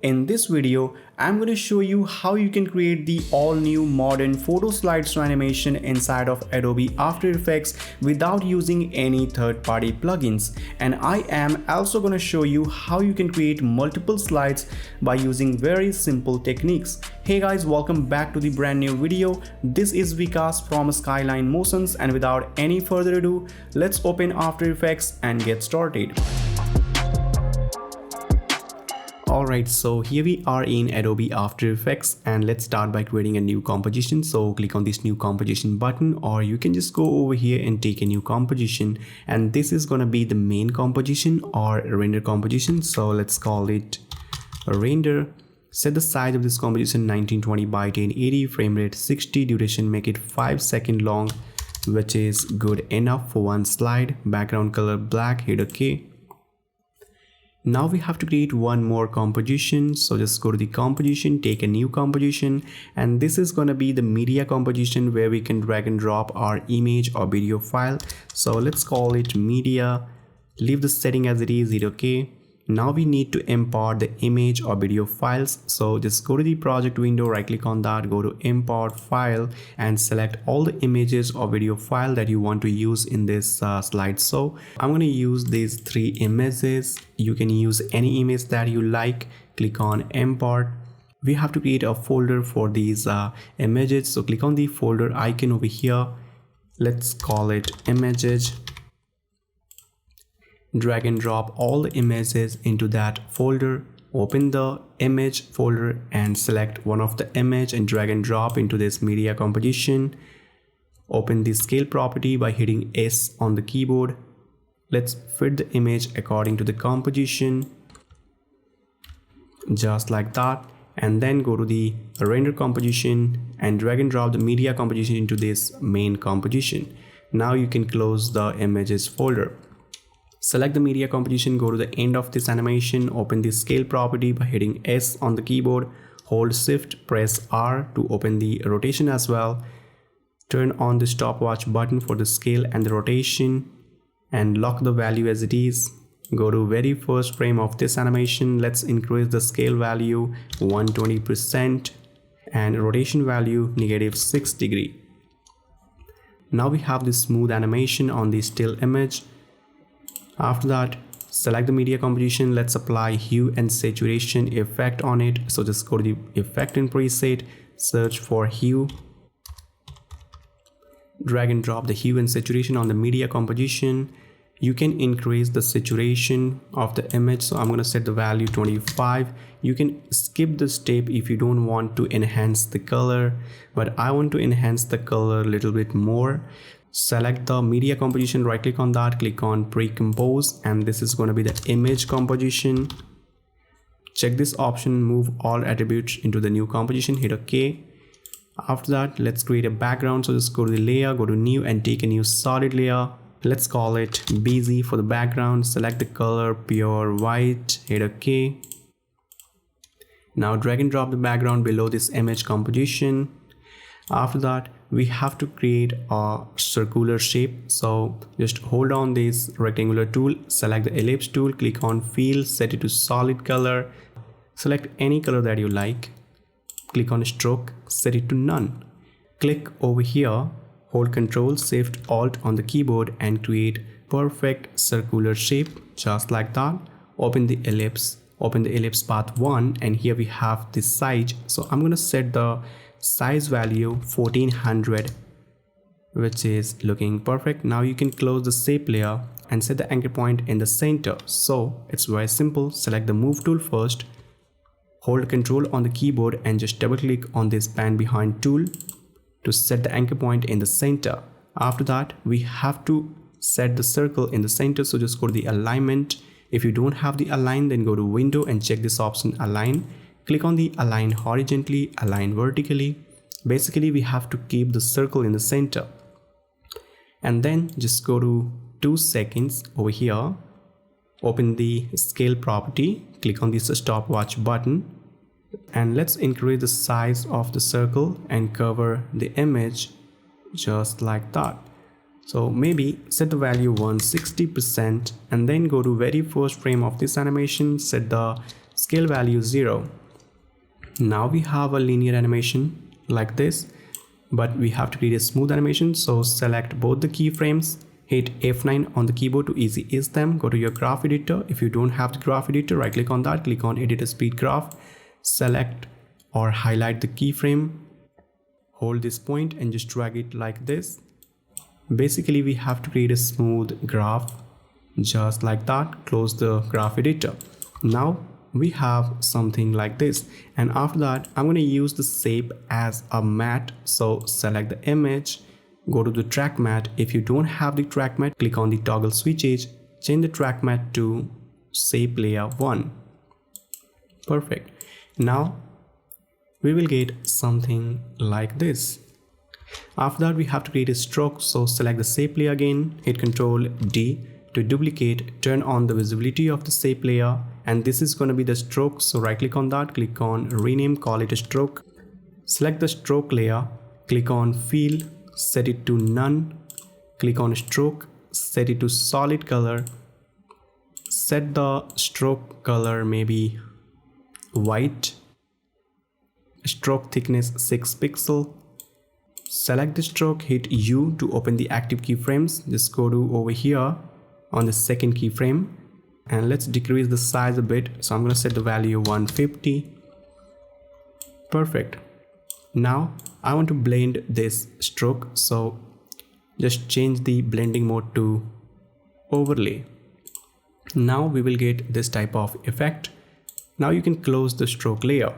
In this video, I'm going to show you how you can create the all-new modern photo slideshow animation inside of Adobe After Effects without using any third-party plugins. And I am also going to show you how you can create multiple slides by using very simple techniques. Hey guys, welcome back to the brand new video. This is Vikas from Skyline Motions, and without any further ado, let's open After Effects and get started. Alright, so here we are in Adobe After Effects, and let's start by creating a new composition. So click on this new composition button, or you can just go over here and take a new composition, and this is gonna be the main composition or render composition. So let's call it a render. Set the size of this composition 1920 by 1080, frame rate 60, duration make it 5 seconds long, which is good enough for one slide. Background color black, hit OK. Now we have to create one more composition, so just go to the composition, take a new composition, and this is going to be the media composition where we can drag and drop our image or video file. So let's call it media, leave the setting as it is, hit OK. Now we need to import the image or video files, so just go to the project window, right click on that, go to import file and select all the images or video file that you want to use in this slide. So I'm going to use these 3 images. You can use any image that you like. Click on import. We have to create a folder for these images, so click on the folder icon over here. Let's call it images. Drag and drop all the images into that folder. Open the image folder and select one of the image and drag and drop into this media composition. Open the scale property by hitting S on the keyboard. Let's fit the image according to the composition, just like that, and then go to the render composition and drag and drop the media composition into this main composition. Now you can close the images folder. Select the media composition, go to the end of this animation, open the scale property by hitting S on the keyboard, hold shift, press R to open the rotation as well. Turn on the stopwatch button for the scale and the rotation and lock the value as it is. Go to very first frame of this animation, let's increase the scale value 120% and rotation value -6 degree. Now we have this smooth animation on the still image. After that, select the media composition, let's apply hue and saturation effect on it. So just go to the effect and preset, search for hue, drag and drop the hue and saturation on the media composition. You can increase the saturation of the image, so I'm going to set the value 25. You can skip the step if you don't want to enhance the color, but I want to enhance the color a little bit more. Select the media composition, right click on that, click on pre-compose, and this is going to be the image composition. Check this option, move all attributes into the new composition, hit OK. After that, let's create a background, so just go to the layer, go to new and take a new solid layer. Let's call it busy for the background. Select the color pure white, hit OK. Now drag and drop the background below this image composition. After that, we have to create a circular shape, so just hold on this rectangular tool, select the ellipse tool, click on fill, set it to solid color, select any color that you like, click on stroke, set it to none. Click over here, hold Ctrl Shift Alt on the keyboard and create perfect circular shape, just like that. Open the ellipse path 1, and here we have this size, so I'm going to set the size value 1400, which is looking perfect. Now you can close the shape layer and set the anchor point in the center. So it's very simple. Select the move tool first, hold Ctrl on the keyboard and just double click on this pan behind tool to set the anchor point in the center. After that, we have to set the circle in the center, so just go to the alignment. If you don't have the align, then go to window and check this option align. Click on the align horizontally, align vertically. Basically, we have to keep the circle in the center. And then just go to 2 seconds over here. Open the scale property, click on this stopwatch button. And let's increase the size of the circle and cover the image just like that. So maybe set the value 160% and then go to very first frame of this animation, set the scale value 0. Now we have a linear animation like this, but we have to create a smooth animation. So select both the keyframes, hit F9 on the keyboard to easy ease them. Go to your graph editor. If you don't have the graph editor, right click on that, click on edit a speed graph, select or highlight the keyframe, hold this point and just drag it like this. Basically we have to create a smooth graph just like that. Close the graph editor. Now we have something like this, and after that I'm going to use the shape as a matte. So select the image, go to the track matte. If you don't have the track matte, click on the toggle switch edge, change the track matte to shape layer 1. Perfect. Now we will get something like this. After that we have to create a stroke. So select the shape layer again, hit Ctrl D to duplicate, turn on the visibility of the shape layer, and this is going to be the stroke. So right click on that, click on rename, call it a stroke. Select the stroke layer, click on fill, set it to none, click on stroke, set it to solid color, set the stroke color maybe white, stroke thickness 6 pixel. Select the stroke, hit U to open the active keyframes. Just go to over here on the second keyframe and let's decrease the size a bit. So I'm going to set the value 150. Perfect. Now I want to blend this stroke, so just change the blending mode to overlay. Now we will get this type of effect. Now you can close the stroke layer.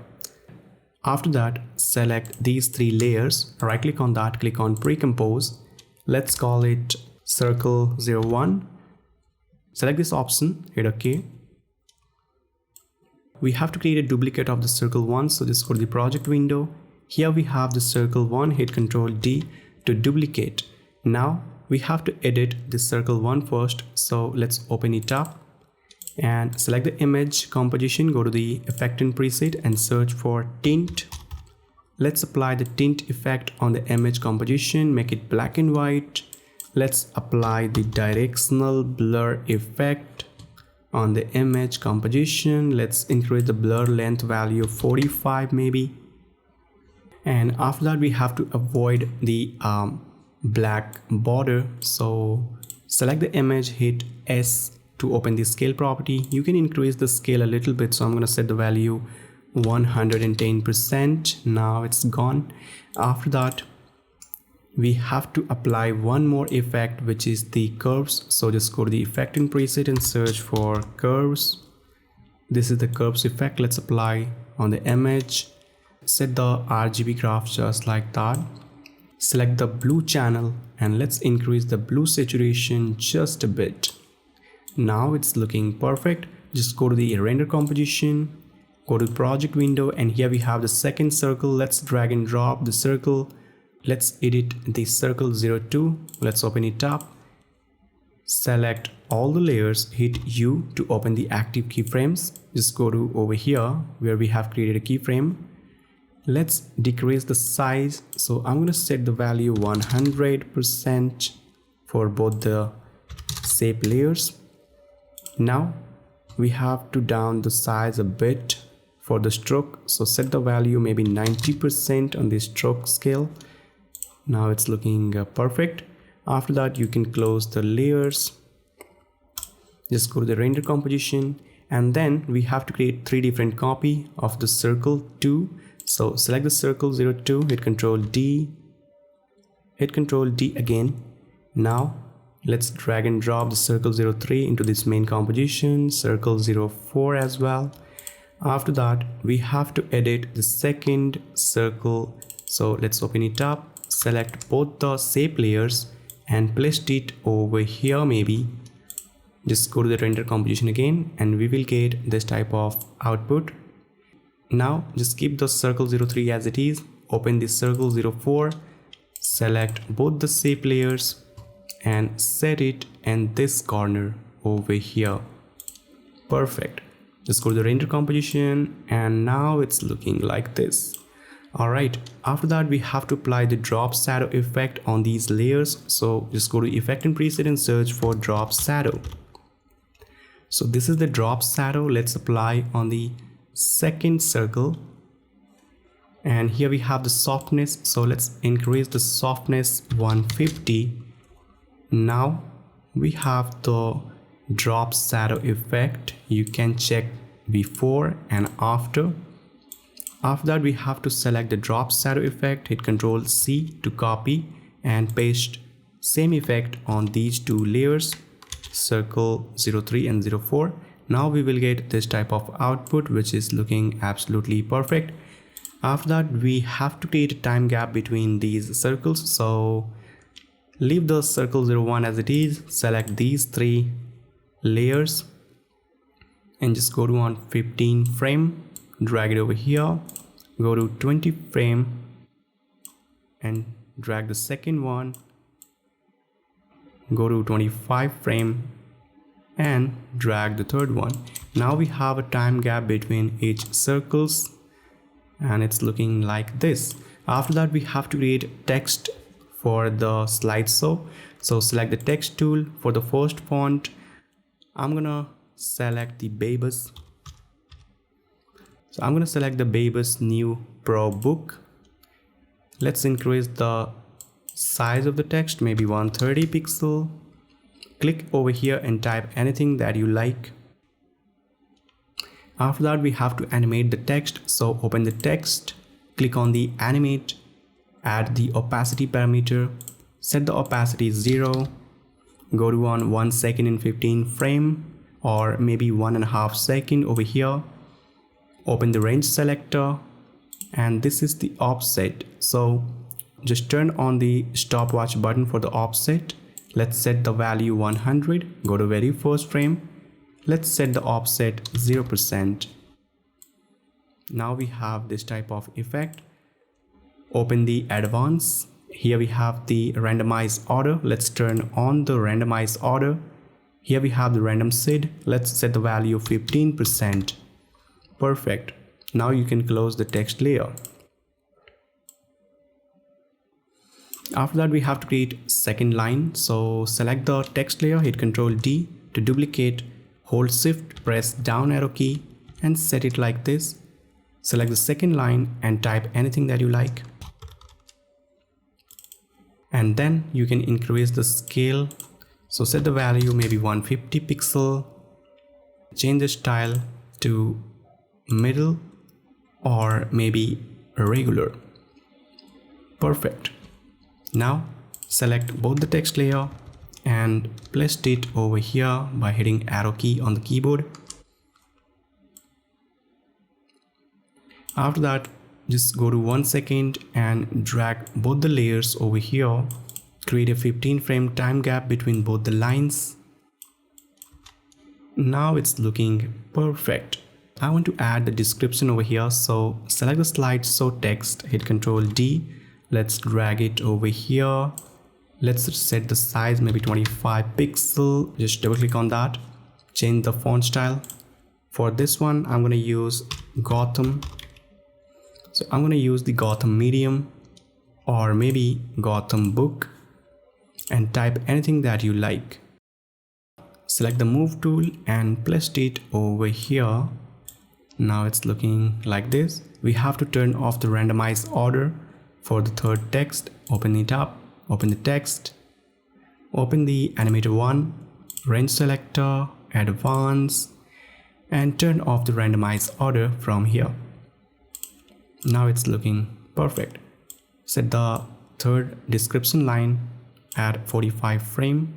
After that, select these 3 layers, right click on that, click on pre-compose. Let's call it circle 01. Select this option, hit OK. We have to create a duplicate of the circle 1, so just go to the project window. Here we have the circle 1, hit Ctrl D to duplicate. Now we have to edit the circle 1 first, so let's open it up and select the image composition, go to the effect and preset and search for tint. Let's apply the tint effect on the image composition, make it black and white. Let's apply the directional blur effect on the image composition. Let's increase the blur length value 45 maybe. And after that we have to avoid the black border. So select the image, hit S to open the scale property. You can increase the scale a little bit, so I'm going to set the value 110%. Now it's gone. After that we have to apply one more effect, which is the curves. So just go to the effect and preset and search for curves. This is the curves effect. Let's apply on the image. Set the RGB graph just like that. Select the blue channel and let's increase the blue saturation just a bit. Now it's looking perfect. Just go to the render composition, go to the project window, and here we have the second circle. Let's drag and drop the circle. Let's edit the circle 02. Let's open it up. Select all the layers, hit U to open the active keyframes. Just go to over here where we have created a keyframe. Let's decrease the size. So I'm going to set the value 100% for both the shape layers. Now we have to down the size a bit for the stroke. So set the value maybe 90% on the stroke scale. Now it's looking perfect. After that you can close the layers. Just go to the render composition, and then we have to create 3 different copy of the circle 2. So select the circle 02, hit Ctrl D, hit Ctrl D again. Now let's drag and drop the circle 03 into this main composition, circle 04 as well. After that we have to edit the second circle. So let's open it up, select both the shape layers and place it over here maybe. Just go to the render composition again and we will get this type of output. Now just keep the circle 03 as it is, open the circle 04, select both the shape layers and set it in this corner over here. Perfect. Just go to the render composition and now it's looking like this. Alright, after that we have to apply the drop shadow effect on these layers. So just go to effect and preset and search for drop shadow. So this is the drop shadow. Let's apply on the second circle, and here we have the softness, so let's increase the softness 150. Now we have the drop shadow effect. You can check before and after. After that, we have to select the drop shadow effect, hit Ctrl C to copy and paste same effect on these two layers, circle 03 and 04. Now we will get this type of output, which is looking absolutely perfect. After that, we have to create a time gap between these circles, so leave the circle 01 as it is, select these three layers and just go to on 15 frame, drag it over here, go to 20 frame and drag the second one, go to 25 frame and drag the third one. Now we have a time gap between each circles and it's looking like this. After that, we have to create text for the slideshow, so select the text tool. For the first font, I'm gonna select the Bebas. So I'm gonna select the Bebas New Pro Book. Let's increase the size of the text, maybe 130 pixel. Click over here and type anything that you like. After that, we have to animate the text, so open the text, click on the animate, add the opacity parameter, set the opacity 0, go to on 1 second in 15 frame or maybe 1.5 second over here, open the range selector, and this is the offset, so just turn on the stopwatch button for the offset. Let's set the value 100, go to very first frame, let's set the offset 0%. Now we have this type of effect. Open the advanced. Here we have the randomized order. Let's turn on the randomized order. Here we have the random seed. Let's set the value of 15%. Perfect. Now you can close the text layer. After that, we have to create second line. So select the text layer, hit Ctrl D to duplicate, hold Shift, press down arrow key and set it like this. Select the second line and type anything that you like. And then you can increase the scale, so set the value maybe 150 pixel, change the style to middle or maybe regular. Perfect. Now select both the text layer and place it over here by hitting arrow key on the keyboard. After that, just go to 1 second and drag both the layers over here. Create a 15 frame time gap between both the lines. Now it's looking perfect. I want to add the description over here, so select the slideshow text, hit Ctrl D. Let's drag it over here. Let's set the size maybe 25 pixel. Just double click on that. Change the font style. For this one, I'm going to use Gotham. So I'm going to use the Gotham medium or maybe Gotham book and type anything that you like. Select the move tool and place it over here. Now it's looking like this. We have to turn off the randomized order for the third text. Open it up, open the text, open the animator 1, range selector, advanced, and turn off the randomized order from here. Now it's looking perfect. Set the third description line at 45 frame.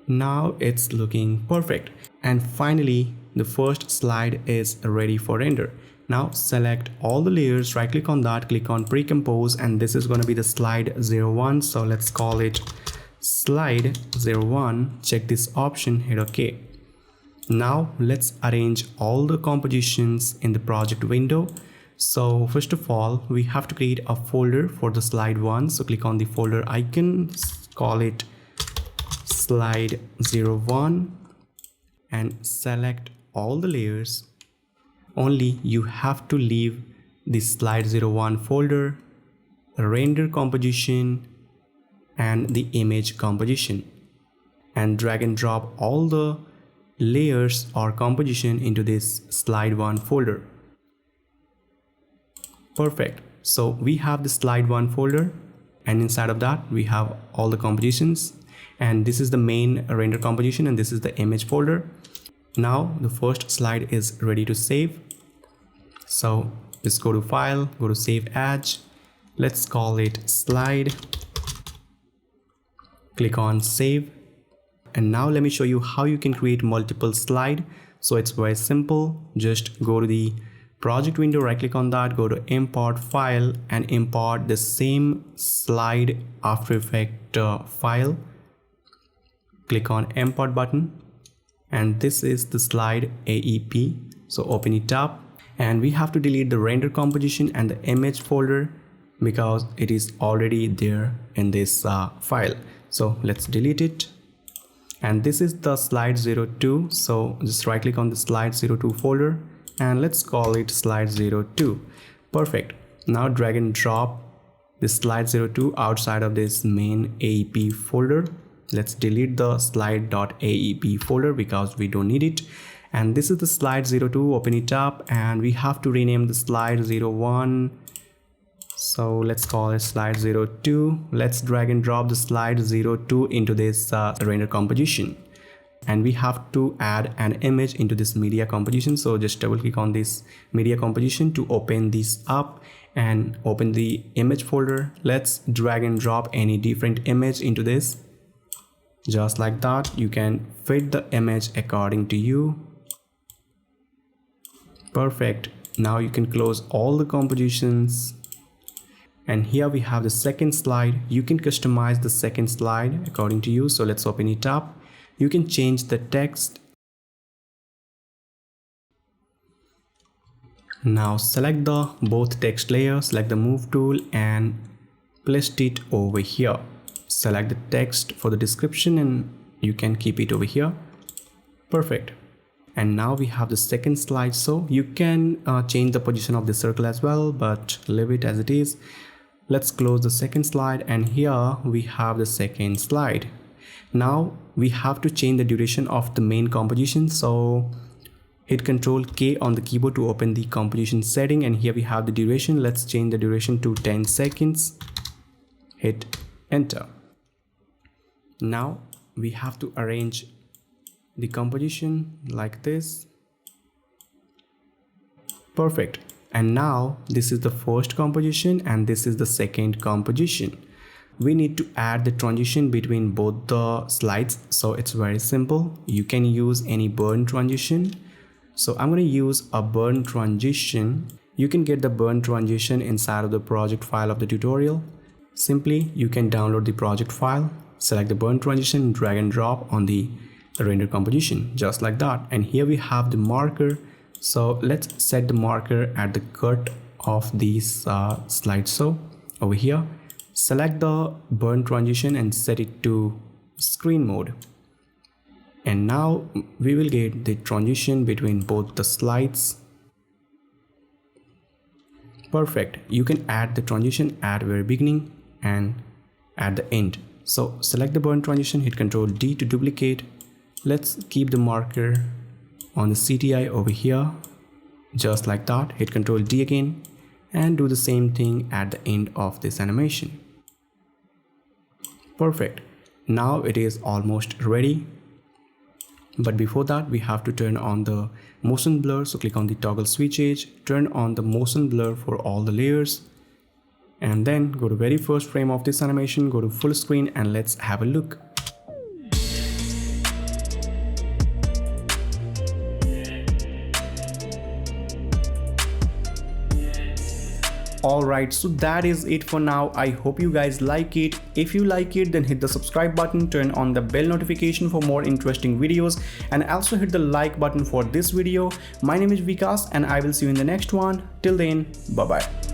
Now it's looking perfect. And finally, the first slide is ready for render. Now select all the layers, right click on that, click on pre-compose, and this is going to be the slide 01. So let's call it slide 01. Check this option, hit OK. Now let's arrange all the compositions in the project window. So first of all, we have to create a folder for the slide 1. So click on the folder icon, call it slide 01 and select all the layers. Only you have to leave the slide 01 folder, render composition and the image composition, and drag and drop all the layers or composition into this slide 1 folder. Perfect. So we have the slide 1 folder, and inside of that we have all the compositions, and this is the main render composition and this is the image folder. Now the first slide is ready to save. So let's go to file, go to save as. Let's call it slide. Click on save. And now let me show you how you can create multiple slide. So it's very simple. Just go to the project window, right click on that, go to import file and import the same slide After Effects file. Click on import button, and this is the slide AEP. So open it up, and we have to delete the render composition and the image folder because it is already there in this file. So let's delete it. And this is the slide 02. So just right click on the slide 02 folder and let's call it slide 02. Perfect. Now drag and drop the slide 02 outside of this main AEP folder. Let's delete the slide.aep folder because we don't need it. And this is the slide 02. Open it up, and we have to rename the slide 01. So let's call it slide 02. Let's drag and drop the slide 02 into this render composition. And we have to add an image into this media composition. So just double click on this media composition to open this up and open the image folder. Let's drag and drop any different image into this. Just like that. You can fit the image according to you. Perfect. Now you can close all the compositions. And here we have the second slide. You can customize the second slide according to you. So let's open it up. You can change the text. Now select the both text layers, select the move tool and place it over here. Select the text for the description and you can keep it over here. Perfect. And now we have the second slide. So you can change the position of the circle as well, but leave it as it is. Let's close the second slide, and here we have the second slide. Now we have to change the duration of the main composition. So hit Ctrl K on the keyboard to open the composition setting, and here we have the duration. Let's change the duration to 10 seconds. Hit enter. Now we have to arrange the composition like this. Perfect. And now this is the first composition and this is the second composition. We need to add the transition between both the slides. So it's very simple. You can use any burn transition. So I'm going to use a burn transition. You can get the burn transition inside of the project file of the tutorial. Simply, you can download the project file, select the burn transition, drag and drop on the render composition, just like that. And here we have the marker. So let's set the marker at the cut of these slides. So over here, select the burn transition and set it to screen mode. And now we will get the transition between both the slides. Perfect. You can add the transition at the very beginning and at the end. So select the burn transition, hit Ctrl D to duplicate. Let's keep the marker on the CTI over here, just like that. Hit Ctrl D again and do the same thing at the end of this animation. Perfect. Now it is almost ready. But before that, we have to turn on the motion blur. So click on the toggle switch edge, turn on the motion blur for all the layers. And then go to very first frame of this animation, go to full screen and let's have a look. Alright, so that is it for now. I hope you guys like it. If you like it, then hit the subscribe button, turn on the bell notification for more interesting videos, and also hit the like button for this video. My name is Vikas and I will see you in the next one. Till then, bye bye.